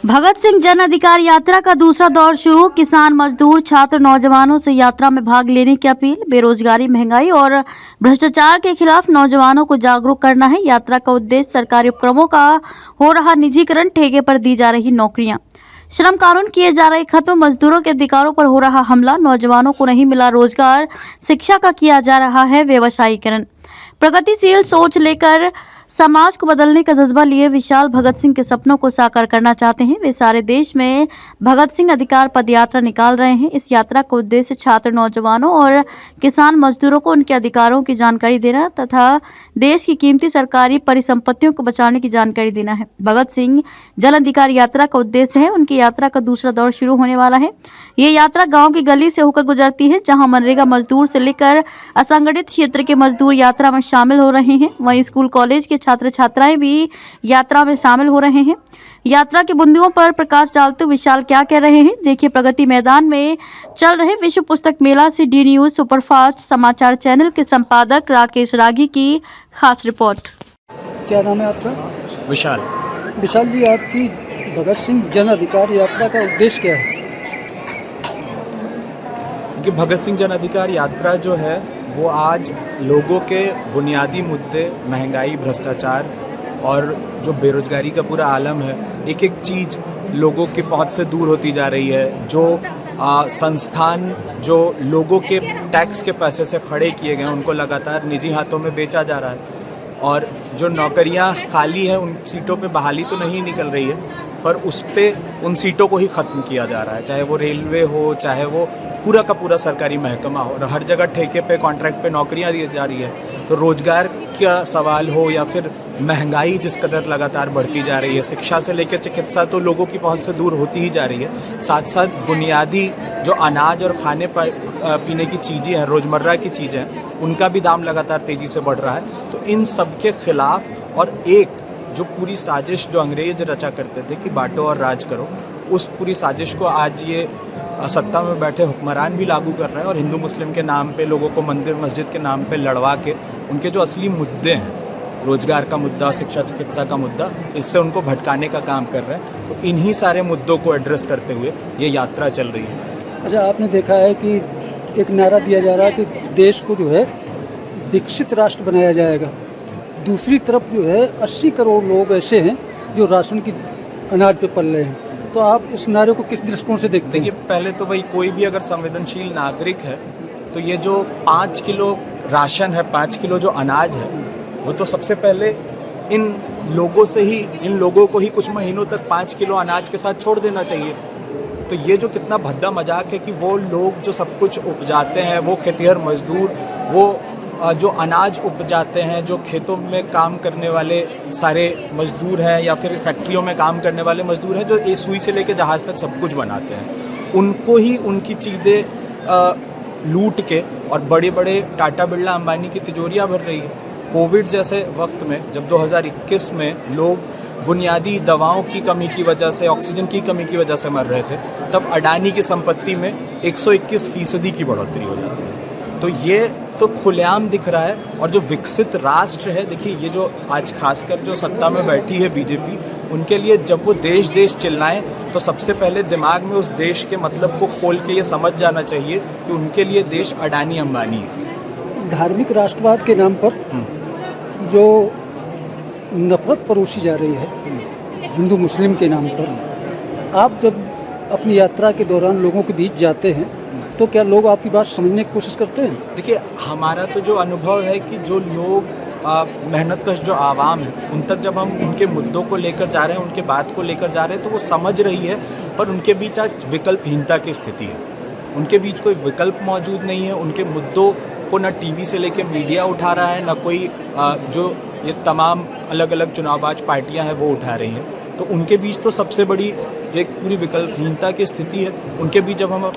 भगत सिंह जन अधिकार यात्रा का दूसरा दौर शुरू। किसान, मजदूर, छात्र, नौजवानों से यात्रा में भाग लेने की अपील। बेरोजगारी, महंगाई और भ्रष्टाचार के खिलाफ नौजवानों को जागरूक करना है। यात्रा का उद्देश्य सरकारी उपक्रमों का हो रहा निजीकरण, ठेके पर दी जा रही नौकरियां, श्रम कानून किए जा रहे खत्म, मजदूरों के अधिकारों पर हो रहा हमला, नौजवानों को नहीं मिला रोजगार, शिक्षा का किया जा रहा है व्यवसायीकरण। प्रगतिशील सोच लेकर समाज को बदलने का जज्बा लिए विशाल भगत सिंह के सपनों को साकार करना चाहते हैं। वे सारे देश में भगत सिंह अधिकार पद यात्रा निकाल रहे हैं। इस यात्रा का उद्देश्य छात्र, नौजवानों और किसान मजदूरों को उनके अधिकारों की जानकारी देना तथा देश की कीमती सरकारी परिसंपत्तियों को बचाने की जानकारी देना है। भगत सिंह जन अधिकार यात्रा का उद्देश्य है। उनकी यात्रा का दूसरा दौर शुरू होने वाला है। ये यात्रा गाँव की गली से होकर गुजरती है, जहाँ मनरेगा मजदूर से लेकर असंगठित क्षेत्र के मजदूर यात्रा में शामिल हो रहे हैं। वहीं स्कूल, कॉलेज के छात्र छात्राएं भी यात्रा में शामिल हो रहे हैं। यात्रा के बिंदुओं पर प्रकाश डालते हुए विशाल क्या कह रहे हैं, देखिए। प्रगति मैदान में चल रहे विश्व पुस्तक मेला से डी न्यूज सुपरफास्ट समाचार चैनल के संपादक राकेश रागी की खास रिपोर्ट। क्या नाम है आपका? विशाल। विशाल जी, आपकी भगत सिंह जन अधिकार यात्रा का उद्देश्य क्या है? कि भगत सिंह जन अधिकार यात्रा जो है वो आज लोगों के बुनियादी मुद्दे, महंगाई, भ्रष्टाचार और जो बेरोजगारी का पूरा आलम है, एक एक चीज़ लोगों की पहुंच से दूर होती जा रही है। जो संस्थान जो लोगों के टैक्स के पैसे से खड़े किए गए उनको लगातार निजी हाथों में बेचा जा रहा है, और जो नौकरियां खाली हैं उन सीटों पे बहाली तो नहीं निकल रही है, पर उस पे उन सीटों को ही ख़त्म किया जा रहा है, चाहे वो रेलवे हो, चाहे वो पूरा का पूरा सरकारी महकमा हो, और हर जगह ठेके पे, कॉन्ट्रैक्ट पे नौकरियां दी जा रही है। तो रोज़गार का सवाल हो या फिर महंगाई जिस कदर लगातार बढ़ती जा रही है, शिक्षा से लेकर चिकित्सा तो लोगों की पहुंच से दूर होती ही जा रही है। साथ साथ बुनियादी जो अनाज और खाने पीने की चीज़ें हैं, रोज़मर्रा की चीज़ें हैं, उनका भी दाम लगातार तेज़ी से बढ़ रहा है। तो इन सब के ख़िलाफ़ और एक जो पूरी साजिश जो अंग्रेज रचा करते थे कि बांटो और राज करो, उस पूरी साजिश को आज ये सत्ता में बैठे हुक्मरान भी लागू कर रहे हैं, और हिंदू मुस्लिम के नाम पे लोगों को मंदिर मस्जिद के नाम पे लड़वा के उनके जो असली मुद्दे हैं, रोजगार का मुद्दा, शिक्षा चिकित्सा का मुद्दा, इससे उनको भटकाने का काम कर रहे हैं। तो इन्हीं सारे मुद्दों को एड्रेस करते हुए ये यात्रा चल रही है। अच्छा, आपने देखा है कि एक नारा दिया जा रहा है कि देश को जो है विकसित राष्ट्र बनाया जाएगा। दूसरी तरफ जो है 80 करोड़ लोग ऐसे हैं जो राशन की अनाज पे पल रहे हैं। तो आप इस नारे को किस दृष्टिकोण से देखते हैं? देखिए, पहले तो भाई कोई भी अगर संवेदनशील नागरिक है तो ये जो 5 किलो राशन है, 5 किलो जो अनाज है, वो तो सबसे पहले इन लोगों को ही कुछ महीनों तक 5 किलो अनाज के साथ छोड़ देना चाहिए। तो ये जो कितना भद्दा मजाक है कि वो लोग जो सब कुछ उपजाते हैं, वो खेतिहर मजदूर, वो जो अनाज उपजाते हैं, जो खेतों में काम करने वाले सारे मजदूर हैं या फिर फैक्ट्रियों में काम करने वाले मजदूर हैं, जो सुई से लेकर जहाज़ तक सब कुछ बनाते हैं, उनको ही उनकी चीज़ें लूट के और बड़े बड़े टाटा बिरला अंबानी की तिजोरियां भर रही है। कोविड जैसे वक्त में, जब 2021 में लोग बुनियादी दवाओं की कमी की वजह से, ऑक्सीजन की कमी की वजह से मर रहे थे, तब अडानी की संपत्ति में 121% की बढ़ोतरी हो जाती है। तो ये तो खुलेआम दिख रहा है। और जो विकसित राष्ट्र है, देखिए, ये जो आज खासकर जो सत्ता में बैठी है बीजेपी, उनके लिए जब वो देश देश चिल्लाएं तो सबसे पहले दिमाग में उस देश के मतलब को खोल के ये समझ जाना चाहिए कि उनके लिए देश अडानी अंबानी है। धार्मिक राष्ट्रवाद के नाम पर जो नफरत परोसी जा रही है हिंदू मुस्लिम के नाम पर, आप जब अपनी यात्रा के दौरान लोगों के बीच जाते हैं तो क्या लोग आपकी बात समझने की कोशिश करते हैं? देखिए, हमारा तो जो अनुभव है कि जो लोग मेहनतकश जो आवाम है, उन तक जब हम उनके मुद्दों को लेकर जा रहे हैं, उनके बात को लेकर जा रहे हैं, तो वो समझ रही है, पर उनके बीच आज विकल्पहीनता की स्थिति है। उनके बीच कोई विकल्प मौजूद नहीं है। उनके मुद्दों को न टीवी से लेकर मीडिया उठा रहा है, न कोई जो ये तमाम अलग अलग चुनावबाज पार्टियां हैं वो उठा रही हैं। तो उनके बीच तो सबसे बड़ी जो एक पूरी विकल्पहीनता की स्थिति है, उनके बीच जब हम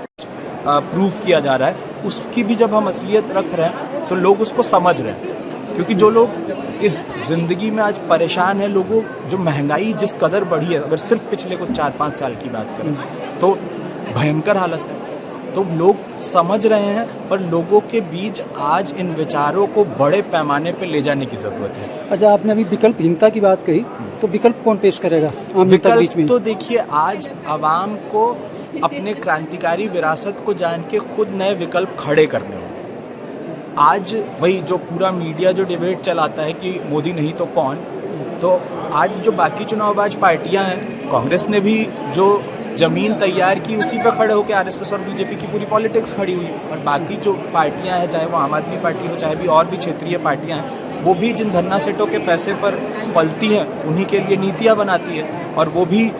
प्रूफ किया जा रहा है, उसकी भी जब हम असलियत रख रहे हैं तो लोग उसको समझ रहे हैं। क्योंकि जो लोग इस ज़िंदगी में आज परेशान हैं, लोगों जो महंगाई जिस कदर बढ़ी है, अगर सिर्फ पिछले कुछ 4-5 साल की बात करें तो भयंकर हालत है। तो लोग समझ रहे हैं, पर लोगों के बीच आज इन विचारों को बड़े पैमाने पे ले जाने की ज़रूरत है। अच्छा, आपने अभी विकल्पहीनता की बात कही, तो विकल्प कौन पेश करेगा आम जनता के बीच विकल्प में? तो देखिए, आज आवाम को अपने क्रांतिकारी विरासत को जान के खुद नए विकल्प खड़े करने होंगे। आज वही जो पूरा मीडिया जो डिबेट चलाता है कि मोदी नहीं तो कौन, तो आज जो बाकी चुनावबाज पार्टियां हैं, कांग्रेस ने भी जो ज़मीन तैयार की उसी पर खड़े होकर आरएसएस और बीजेपी की पूरी पॉलिटिक्स खड़ी हुई, और बाकी जो पार्टियां हैं, चाहे वो आम आदमी पार्टी हो, चाहे भी और भी क्षेत्रीय पार्टियां हैं, वो भी जिन धन्ना सेठों के पैसे पर पलती हैं उन्हीं के लिए नीतियां बनाती है, और वो भी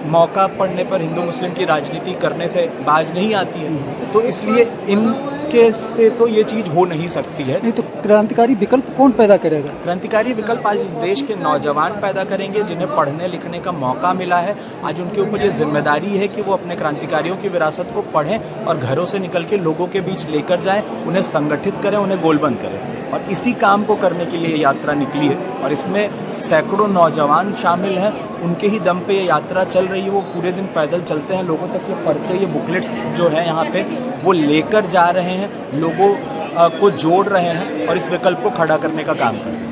मौका पड़ने पर हिंदू मुस्लिम की राजनीति करने से बाज नहीं आती है। तो इसलिए इनके से तो ये चीज़ हो नहीं सकती है। नहीं तो क्रांतिकारी विकल्प कौन पैदा करेगा? क्रांतिकारी विकल्प आज इस देश के नौजवान पैदा करेंगे, जिन्हें पढ़ने लिखने का मौका मिला है। आज उनके ऊपर ये जिम्मेदारी है कि वो अपने क्रांतिकारियों की विरासत को पढ़ें और घरों से निकल के लोगों के बीच लेकर जाएं, उन्हें संगठित करें, उन्हें गोलबंद करें। और इसी काम को करने के लिए यात्रा निकली है, और इसमें सैकड़ों नौजवान शामिल हैं। उनके ही दम पे ये यात्रा चल रही है। वो पूरे दिन पैदल चलते हैं, लोगों तक ये पर्चे, ये बुकलेट्स जो है यहाँ पे वो लेकर जा रहे हैं, लोगों को जोड़ रहे हैं और इस विकल्प को खड़ा करने का काम कर रहे हैं।